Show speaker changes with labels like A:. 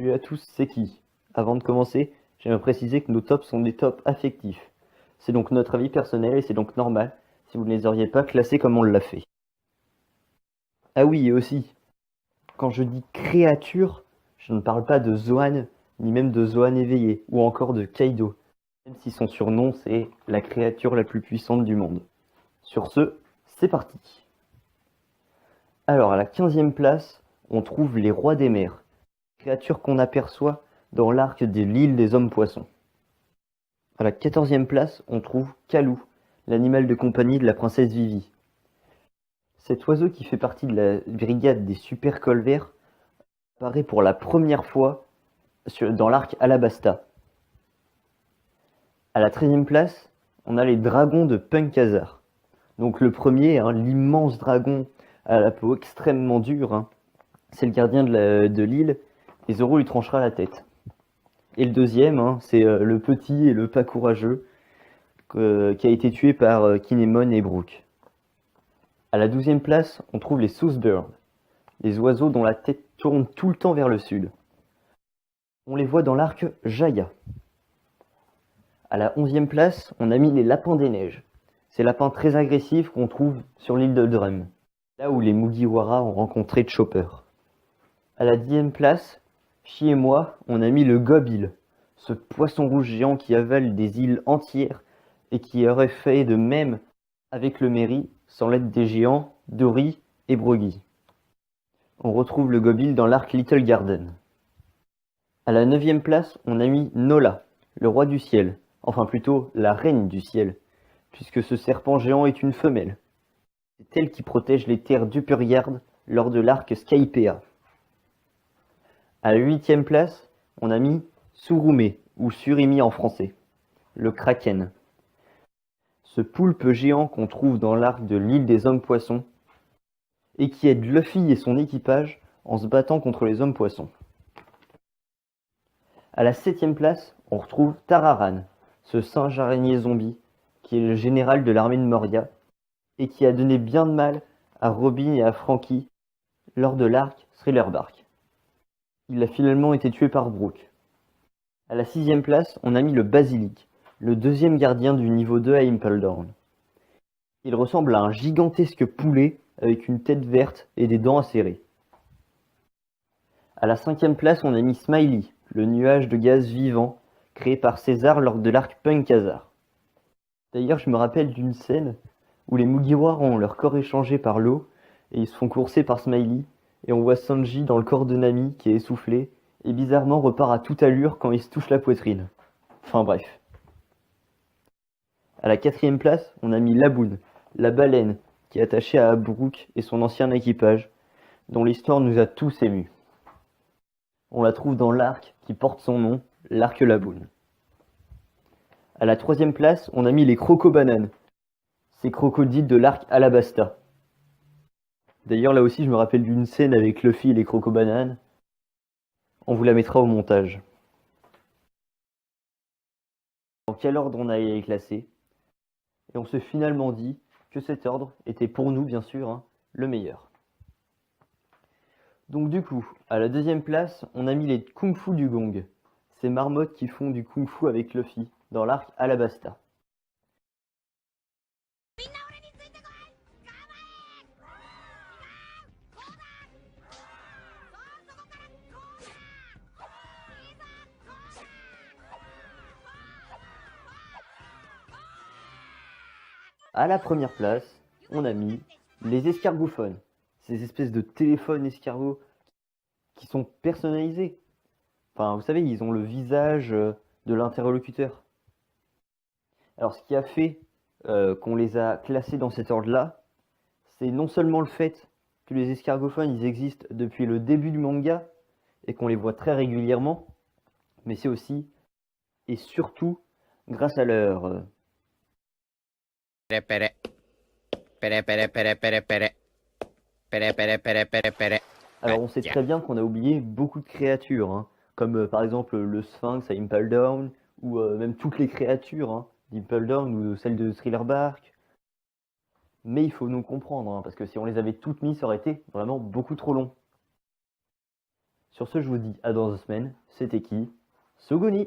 A: Salut à tous, c'est qui? Avant de commencer, j'aimerais préciser que nos tops sont des tops affectifs. C'est donc notre avis personnel et c'est donc normal si vous ne les auriez pas classés comme on l'a fait. Ah oui, et aussi, quand je dis créature, je ne parle pas de Zoan, ni même de Zoan éveillé, ou encore de Kaido, même si son surnom c'est la créature la plus puissante du monde. Sur ce, c'est parti. Alors à la 15e place, on trouve les rois des mers, créatures qu'on aperçoit dans l'arc de l'île des hommes poissons. À la 14e place, on trouve Kalou, l'animal de compagnie de la princesse Vivi. Cet oiseau qui fait partie de la brigade des super colverts apparaît pour la première fois dans l'arc Alabasta. À la 13e place, on a les dragons de Punkazar. Donc le premier, l'immense dragon à la peau extrêmement dure, c'est le gardien de l'île, et Zoro lui tranchera la tête. Et le deuxième, c'est le petit et le pas courageux, qui a été tué par Kinemon et Brook. À la 12e place, on trouve les Southbirds, les oiseaux dont la tête tourne tout le temps vers le sud. On les voit dans l'arc Jaya. À la 11e place, on a mis les lapins des neiges. Ces lapins très agressifs qu'on trouve sur l'île de Drum, là où les Mugiwara ont rencontré Chopper. À la 10e place, Chi et moi, on a mis le Gobil, ce poisson rouge géant qui avale des îles entières et qui aurait fait de même avec le Meri sans l'aide des géants Dory et Brogy. On retrouve le Gobil dans l'arc Little Garden. À la 9e place, on a mis Nola, le roi du ciel, enfin plutôt la reine du ciel, puisque ce serpent géant est une femelle. C'est elle qui protège les terres d'Uppergard lors de l'arc Skypea. À la 8e place, on a mis Surume, ou Surimi en français, le kraken. Ce poulpe géant qu'on trouve dans l'arc de l'île des hommes poissons, et qui aide Luffy et son équipage en se battant contre les hommes poissons. À la 7e place, on retrouve Tararan, ce singe araignée zombie, qui est le général de l'armée de Moria, et qui a donné bien de mal à Robin et à Franky lors de l'arc Thriller Bark. Il a finalement été tué par Brook. À la 6e place, on a mis le Basilic, le deuxième gardien du niveau 2 à Impel Down. Il ressemble à un gigantesque poulet avec une tête verte et des dents acérées. À la 5e place, on a mis Smiley, le nuage de gaz vivant créé par César lors de l'arc Punkazar. D'ailleurs, je me rappelle d'une scène où les Mugiwara ont leur corps échangé par l'eau et ils se font courser par Smiley et on voit Sanji dans le corps de Nami qui est essoufflé et bizarrement repart à toute allure quand il se touche la poitrine. Enfin bref. À la 4e place, on a mis Laboon, la baleine qui est attachée à Brook et son ancien équipage, dont l'histoire nous a tous émus. On la trouve dans l'arc qui porte son nom, l'arc Laboon. À la 3e place, on a mis les crocobananes, ces crocodiles de l'arc Alabasta. D'ailleurs, là aussi, je me rappelle d'une scène avec Luffy et les crocobananes. On vous la mettra au montage. Dans quel ordre on a les classés? Et on s'est finalement dit que cet ordre était pour nous, bien sûr, le meilleur. Donc du coup, à la 2e place, on a mis les Kung Fu du Gong, ces marmottes qui font du Kung Fu avec Luffy, dans l'arc Alabasta. À la première place, on a mis les escargophones, ces espèces de téléphones escargots qui sont personnalisés. Enfin, vous savez, ils ont le visage de l'interlocuteur. Alors, ce qui a fait qu'on les a classés dans cet ordre-là, c'est non seulement le fait que les escargophones, ils existent depuis le début du manga et qu'on les voit très régulièrement, mais c'est aussi et surtout grâce à leur Alors on sait très bien qu'on a oublié beaucoup de créatures, comme par exemple le Sphinx à Impel Down, ou même toutes les créatures d'Impel Down ou celles de Thriller Bark. Mais il faut nous comprendre, parce que si on les avait toutes mises, ça aurait été vraiment beaucoup trop long. Sur ce, je vous dis à dans 2 semaines. C'était qui? Soguni.